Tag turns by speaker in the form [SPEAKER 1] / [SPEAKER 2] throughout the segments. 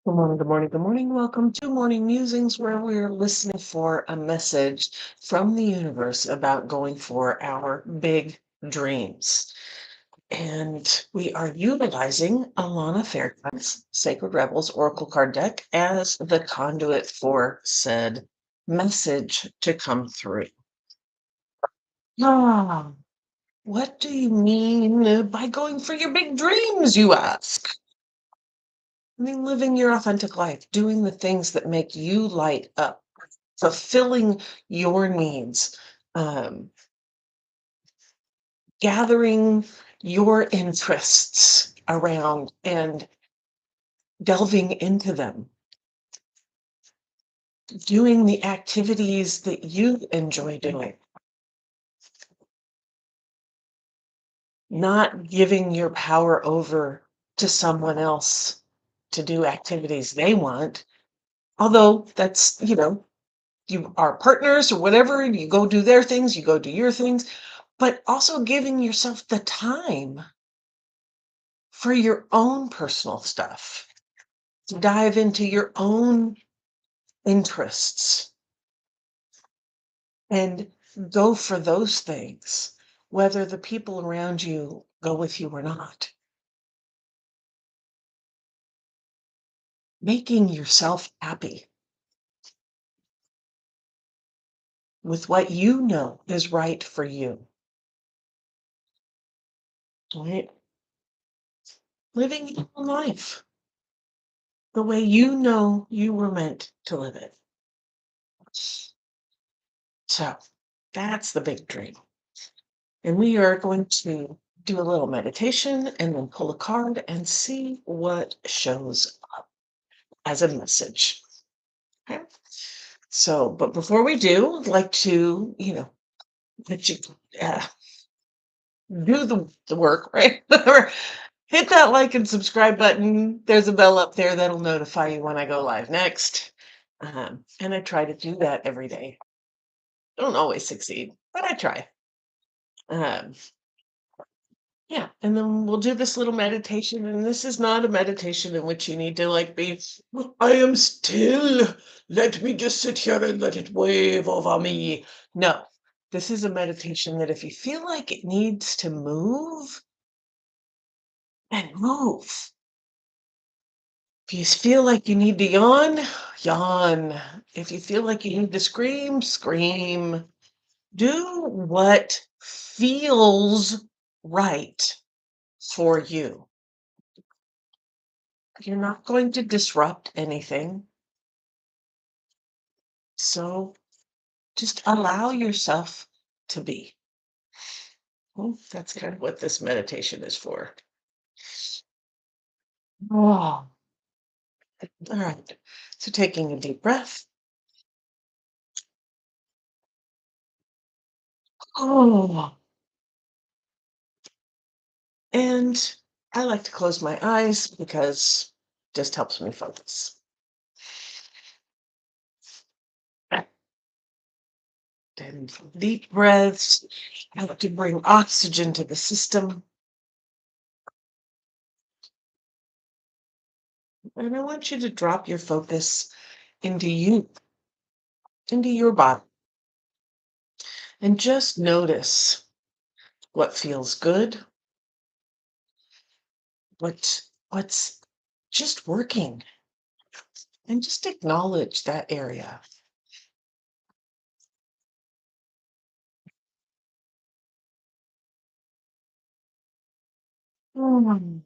[SPEAKER 1] Good morning, good morning, good morning. Welcome to Morning Musings, where we're listening for a message from the universe about going for our big dreams. And we are utilizing Alana Fairchild's Sacred Rebels Oracle card deck as the conduit for said message to come through. Ah, what do you mean by going for your big dreams, you ask? I mean, living your authentic life, doing the things that make you light up, fulfilling your needs, um, gathering your interests around and delving into them, doing the activities that you enjoy doing, not giving your power over to someone else to do activities they want. Although that's, you are partners or whatever, you go do their things, you go do your things, but also giving yourself the time for your own personal stuff, to dive into your own interests and go for those things, whether the people around you go with you or not. Making yourself happy with what you know is right for you, right? Living your own life the way you know you were meant to live it. So that's the big dream. And we are going to do a little meditation and then pull a card and see what shows up as a message. Okay. So, but before we do, I'd like to, let you uh, do the work, right? Hit that like and subscribe button. There's a bell up there that'll notify you when I go live next. And I try to do that every day. Don't always succeed, but I try. Um, Yeah, and then we'll do this little meditation, and this is not a meditation in which you need to like be, I am still. Let me just sit here and let it wave over me. No, this is a meditation that if you feel like it needs to move, then move. If you feel like you need to yawn, yawn. If you feel like you need to scream, scream. Do what feels right for you. You're not going to disrupt anything. So just allow yourself to be. Well, that's kind of what this meditation is for. Oh, all right. So taking a deep breath. Oh, and I like to close my eyes because it just helps me focus. And deep breaths help to bring oxygen to the system. And I want you to drop your focus into you, into your body, and just notice what feels good, what's just working, and just acknowledge that area. Mm,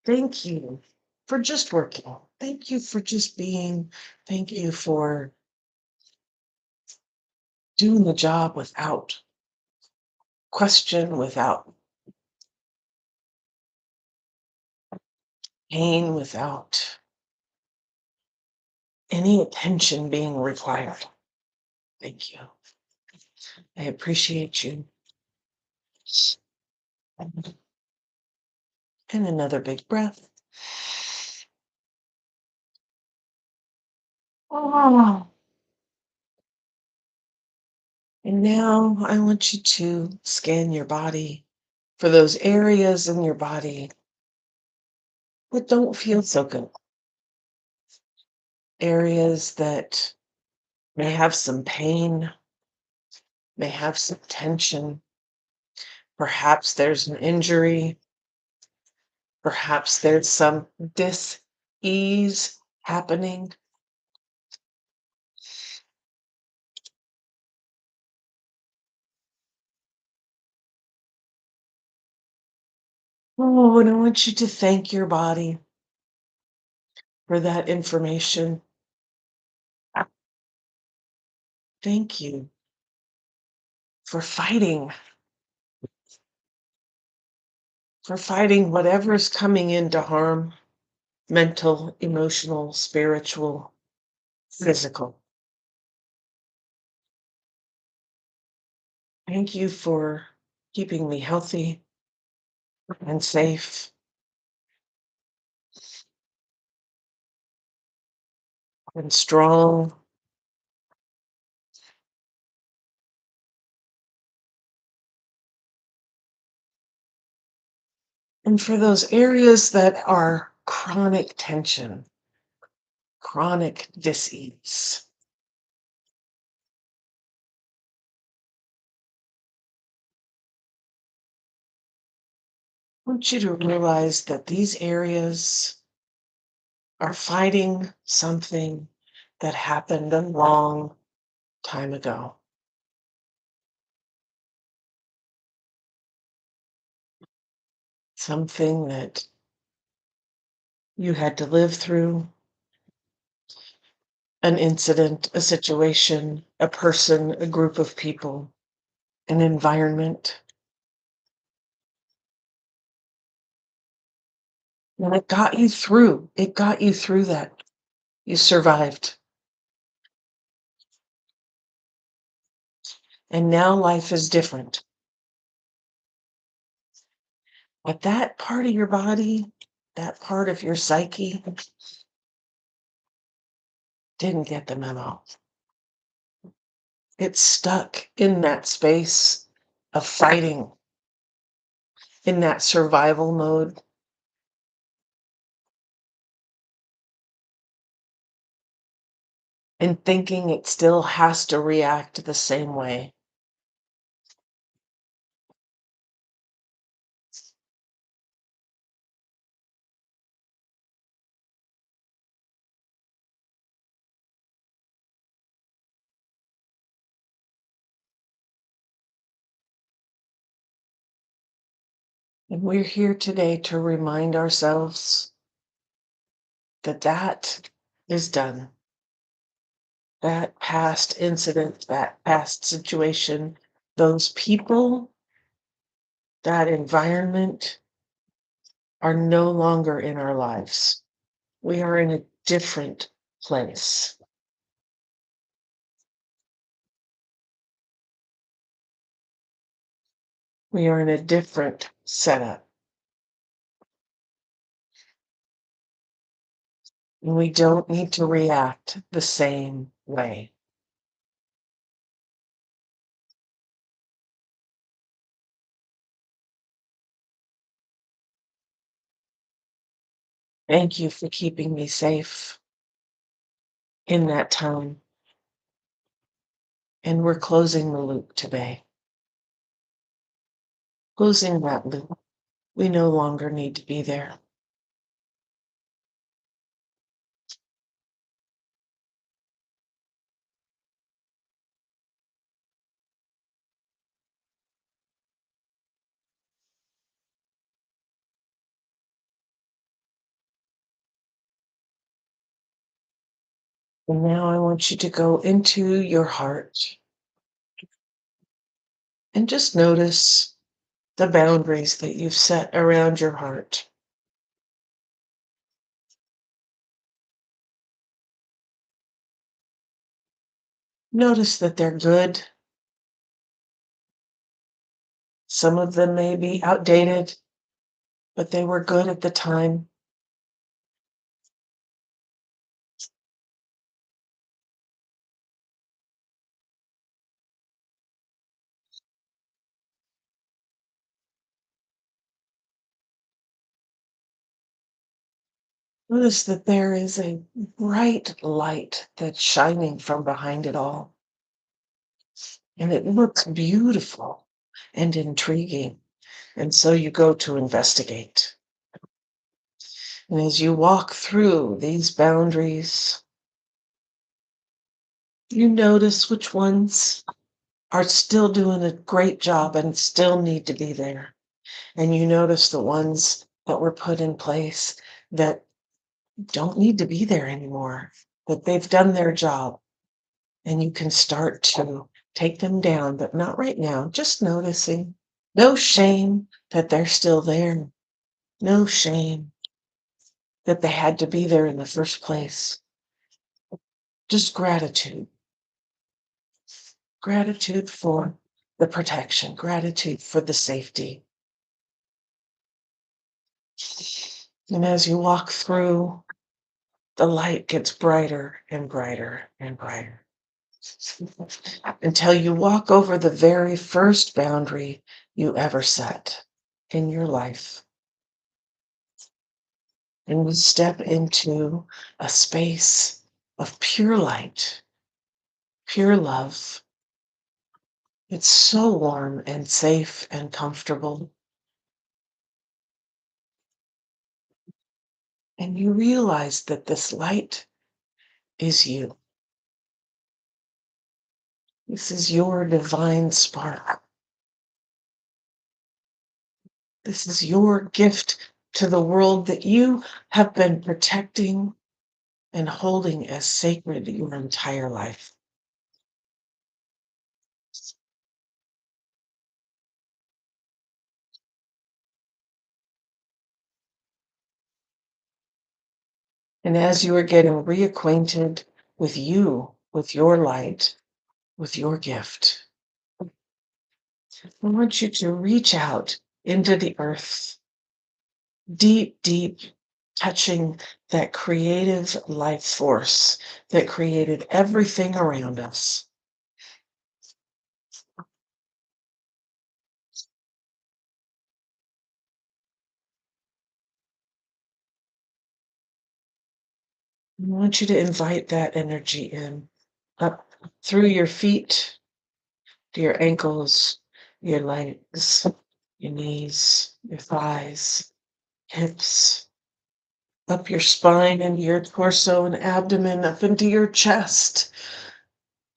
[SPEAKER 1] Thank you for just working. Thank you for just being. Thank you for doing the job without question, without pain, without any attention being required. Thank you. I appreciate you. And another big breath. Oh. And now I want you to scan your body for those areas in your body that don't feel so good. areas that may have some pain, may have some tension. Perhaps there's an injury. Perhaps there's some dis-ease happening. Oh, and I want you to thank your body for that information. Thank you for fighting whatever's coming in to harm mental, emotional, spiritual, physical. Thank you for keeping me healthy and safe and strong. And for those areas that are chronic tension, chronic dis-ease, I want you to realize that these areas are fighting something that happened a long time ago. Something that you had to live through, an incident, a situation, a person, a group of people, an environment. And it got you through. It got you through that. You survived. And now life is different. But that part of your body, that part of your psyche, didn't get the memo. It's stuck in that space of fighting, in that survival mode, and thinking it still has to react the same way. And we're here today to remind ourselves that that is done. That past incident, that past situation, those people, that environment are no longer in our lives. We are in a different place. We are in a different setup. And we don't need to react the same way. Thank you for keeping me safe in that time. And we're closing the loop today. Closing that loop. We no longer need to be there. And now I want you to go into your heart and just notice the boundaries that you've set around your heart. Notice that they're good. Some of them may be outdated, but they were good at the time. Notice that there is a bright light that's shining from behind it all, and it looks beautiful and intriguing. And so you go to investigate. And as you walk through these boundaries, you notice which ones are still doing a great job and still need to be there. And you notice the ones that were put in place that don't need to be there anymore, that they've done their job. And you can start to take them down, but not right now, just noticing. No shame that they're still there. No shame that they had to be there in the first place. Just gratitude. Gratitude for the protection, gratitude for the safety. And as you walk through, the light gets brighter and brighter and brighter until you walk over the very first boundary you ever set in your life. And we step into a space of pure light, pure love. It's so warm and safe and comfortable. And you realize that this light is you. This is your divine spark. This is your gift to the world that you have been protecting and holding as sacred your entire life. And as you are getting reacquainted with you, with your light, with your gift, I want you to reach out into the earth, deep, deep, touching that creative life force that created everything around us. I want you to invite that energy in, up through your feet, to your ankles, your legs, your knees, your thighs, hips, up your spine, into your torso and abdomen, up into your chest,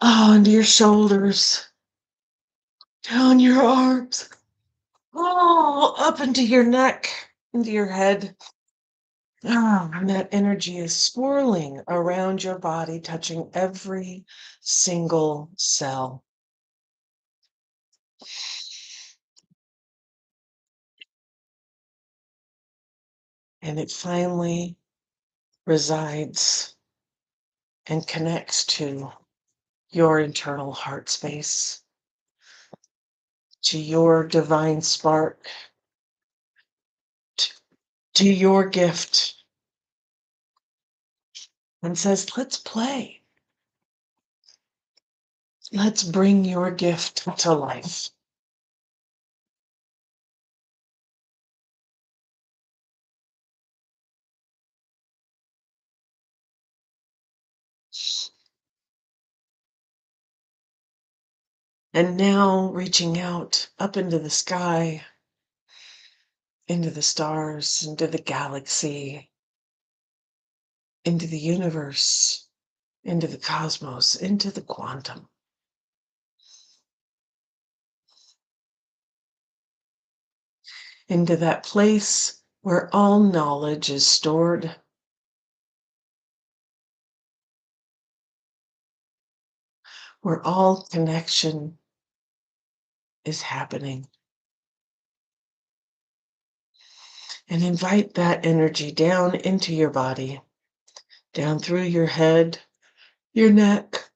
[SPEAKER 1] into your shoulders, down your arms, up into your neck, into your head. And that energy is swirling around your body, touching every single cell. And it finally resides and connects to your internal heart space, to your divine spark, to your gift, and says, let's play. Let's bring your gift to life. And now reaching out up into the sky, into the stars, into the galaxy, into the universe, into the cosmos, into the quantum, into that place where all knowledge is stored, where all connection is happening. And invite that energy down into your body, down through your head, your neck,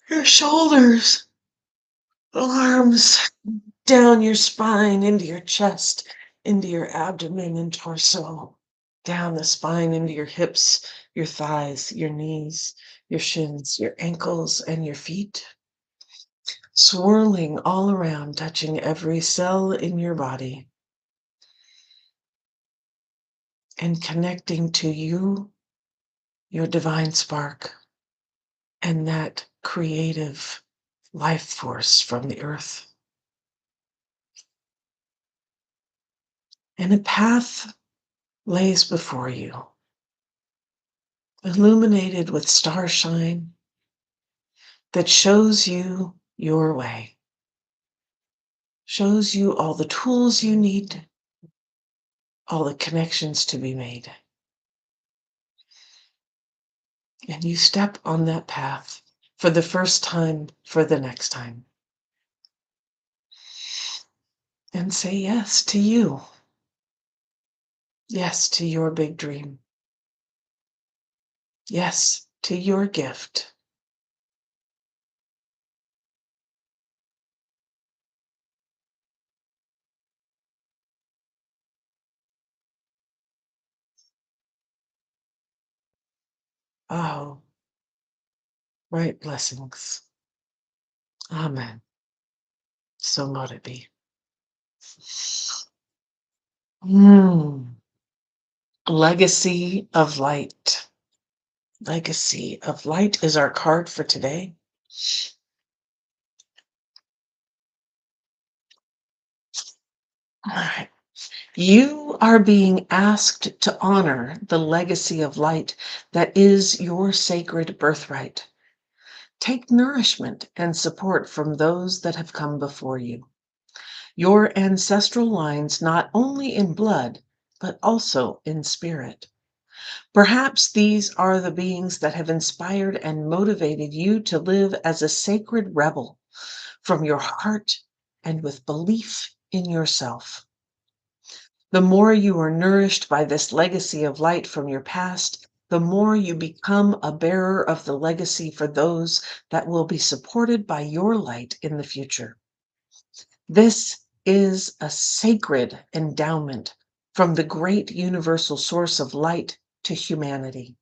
[SPEAKER 1] your shoulders, arms, down your spine, into your chest, into your abdomen and torso, down the spine into your hips, your thighs, your knees, your shins, your ankles, and your feet, swirling all around, touching every cell in your body. and connecting to you, your divine spark, and that creative life force from the earth. And a path lays before you, illuminated with starshine, that shows you your way, shows you all the tools you need, all the connections to be made. And you step on that path for the first time, for the next time, and say yes to you. Yes to your big dream. Yes to your gift. Oh, right blessings. Amen. So mote it be. Mm. Legacy of light. Legacy of light is our card for today. All right. You are being asked to honor the legacy of light that is your sacred birthright. Take nourishment and support from those that have come before you. Your ancestral lines, not only in blood, but also in spirit. Perhaps these are the beings that have inspired and motivated you to live as a sacred rebel from your heart and with belief in yourself. The more you are nourished by this legacy of light from your past, the more you become a bearer of the legacy for those that will be supported by your light in the future. This is a sacred endowment from the great universal source of light to humanity.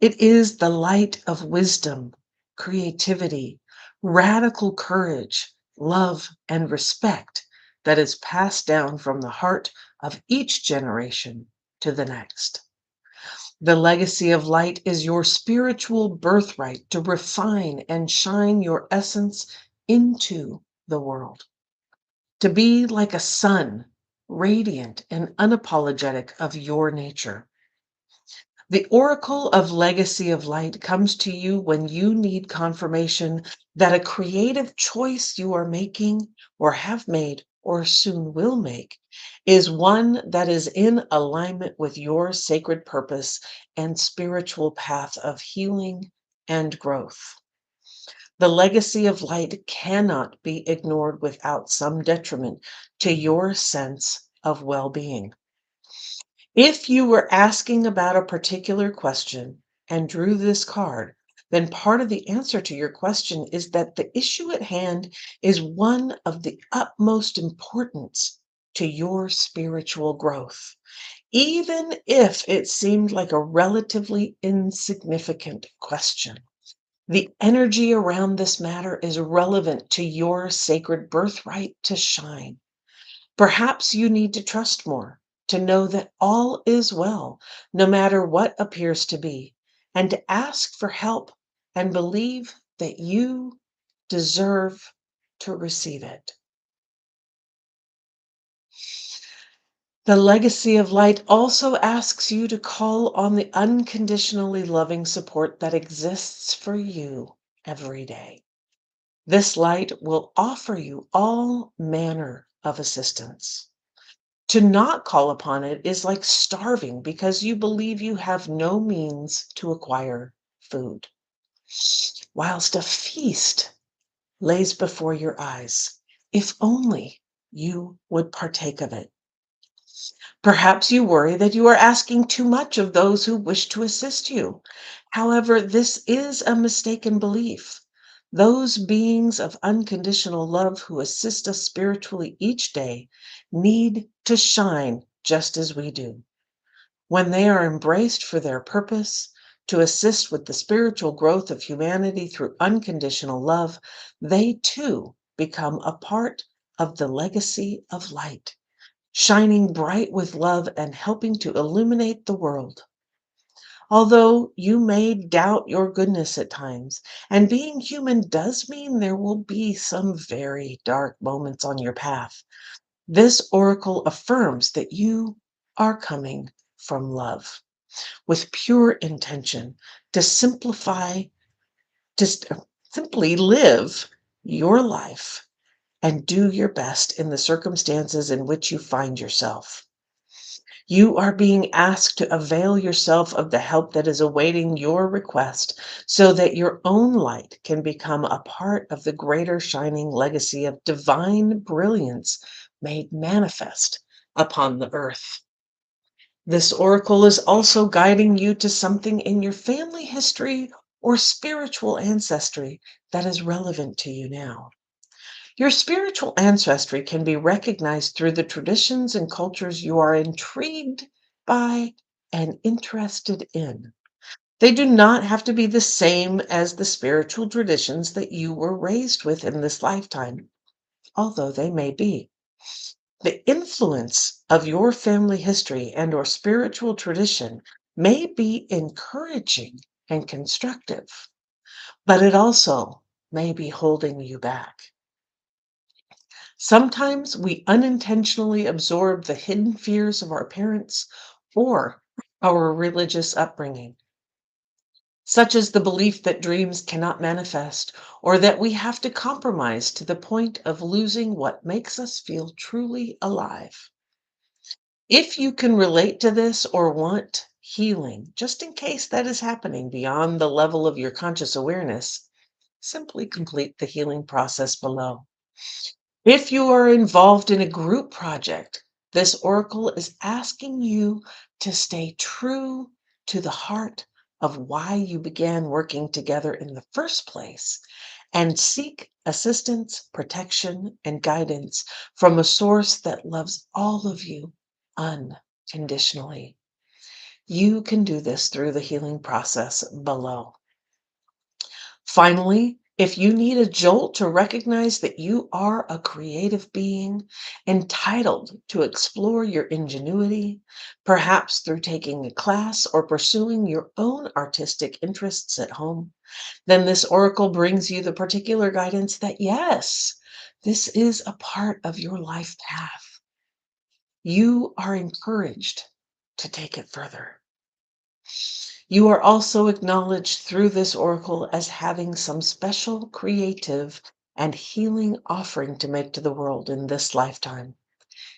[SPEAKER 1] It is the light of wisdom, creativity, radical courage, love, and respect that is passed down from the heart of each generation to the next. The legacy of light is your spiritual birthright to refine and shine your essence into the world. To be like a sun, radiant and unapologetic of your nature. The oracle of legacy of light comes to you when you need confirmation that a creative choice you are making or have made or soon will make is one that is in alignment with your sacred purpose and spiritual path of healing and growth. The legacy of light cannot be ignored without some detriment to your sense of well-being. If you were asking about a particular question and drew this card, then part of the answer to your question is that the issue at hand is one of the utmost importance to your spiritual growth, even if it seemed like a relatively insignificant question. The energy around this matter is relevant to your sacred birthright to shine. Perhaps you need to trust more, to know that all is well, no matter what appears to be, and to ask for help and believe that you deserve to receive it. The legacy of light also asks you to call on the unconditionally loving support that exists for you every day. This light will offer you all manner of assistance. To not call upon it is like starving because you believe you have no means to acquire food, whilst a feast lays before your eyes, if only you would partake of it. Perhaps you worry that you are asking too much of those who wish to assist you. However, this is a mistaken belief. Those beings of unconditional love who assist us spiritually each day need to shine just as we do. When they are embraced for their purpose, to assist with the spiritual growth of humanity through unconditional love, they too become a part of the legacy of light, shining bright with love and helping to illuminate the world. Although you may doubt your goodness at times, and being human does mean there will be some very dark moments on your path, this oracle affirms that you are coming from love with pure intention to just simply live your life and do your best in the circumstances in which you find yourself. You are being asked to avail yourself of the help that is awaiting your request so that your own light can become a part of the greater shining legacy of divine brilliance made manifest upon the earth. This oracle is also guiding you to something in your family history or spiritual ancestry that is relevant to you now. Your spiritual ancestry can be recognized through the traditions and cultures you are intrigued by and interested in. They do not have to be the same as the spiritual traditions that you were raised with in this lifetime, although they may be. The influence of your family history and or spiritual tradition may be encouraging and constructive, but it also may be holding you back. Sometimes we unintentionally absorb the hidden fears of our parents or our religious upbringing, such as the belief that dreams cannot manifest or that we have to compromise to the point of losing what makes us feel truly alive. If you can relate to this or want healing, just in case that is happening beyond the level of your conscious awareness, simply complete the healing process below. If you are involved in a group project, this oracle is asking you to stay true to the heart of why you began working together in the first place and seek assistance, protection, and guidance from a source that loves all of you unconditionally. You can do this through the healing process below. Finally, if you need a jolt to recognize that you are a creative being entitled to explore your ingenuity, perhaps through taking a class or pursuing your own artistic interests at home, then this oracle brings you the particular guidance that yes, this is a part of your life path. You are encouraged to take it further. You are also acknowledged through this oracle as having some special creative and healing offering to make to the world in this lifetime.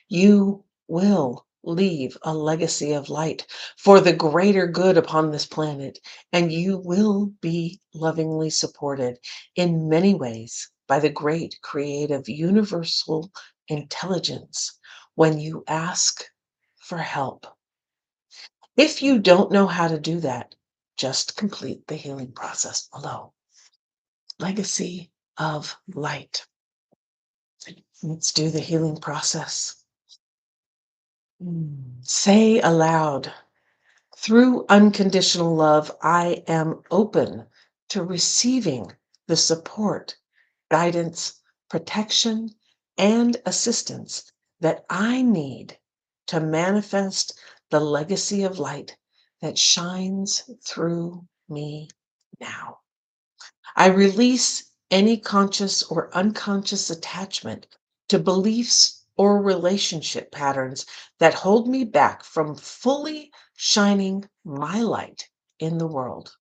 [SPEAKER 1] You will leave a legacy of light for the greater good upon this planet, and you will be lovingly supported in many ways by the great creative universal intelligence when you ask for help. If you don't know how to do that, just complete the healing process below. Legacy of light. Let's do the healing process. Say aloud, through unconditional love, I am open to receiving the support, guidance, protection, and assistance that I need to manifest the legacy of light that shines through me now. I release any conscious or unconscious attachment to beliefs or relationship patterns that hold me back from fully shining my light in the world.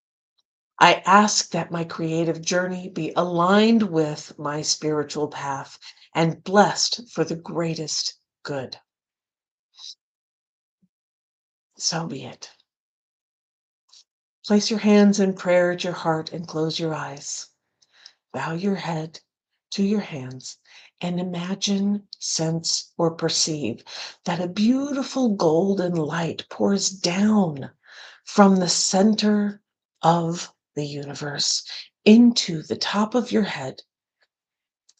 [SPEAKER 1] I ask that my creative journey be aligned with my spiritual path and blessed for the greatest good. So be it. Place your hands in prayer at your heart and close your eyes. Bow your head to your hands and imagine, sense, or perceive that a beautiful golden light pours down from the center of the universe into the top of your head.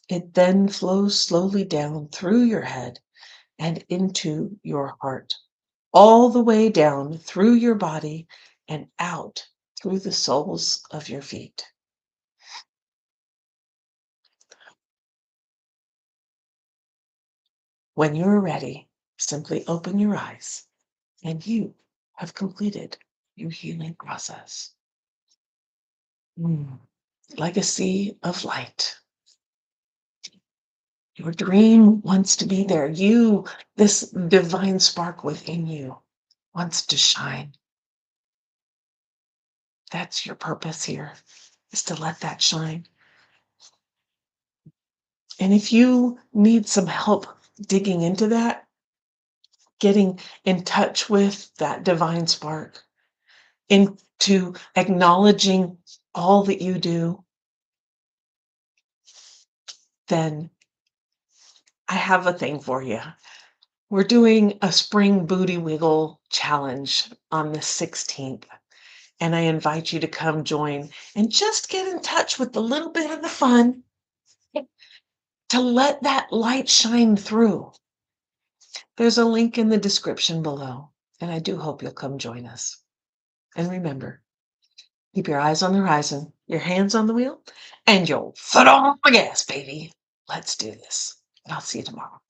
[SPEAKER 1] It then flows slowly down through your head and into your heart, all the way down through your body and out through the soles of your feet. When you're ready, Simply open your eyes and you have completed your healing process. Legacy of light. Your dream wants to be there. You, this divine spark within you, wants to shine. That's your purpose here, is to let that shine. And if you need some help digging into that, getting in touch with that divine spark, into acknowledging all that you do, then I have a thing for you. We're doing a spring booty wiggle challenge on the 16th. And I invite you to come join and just get in touch with a little bit of the fun to let that light shine through. There's a link in the description below, and I do hope you'll come join us. And remember, keep your eyes on the horizon, your hands on the wheel, and your foot on the gas, baby. Let's do this. And I'll see you tomorrow.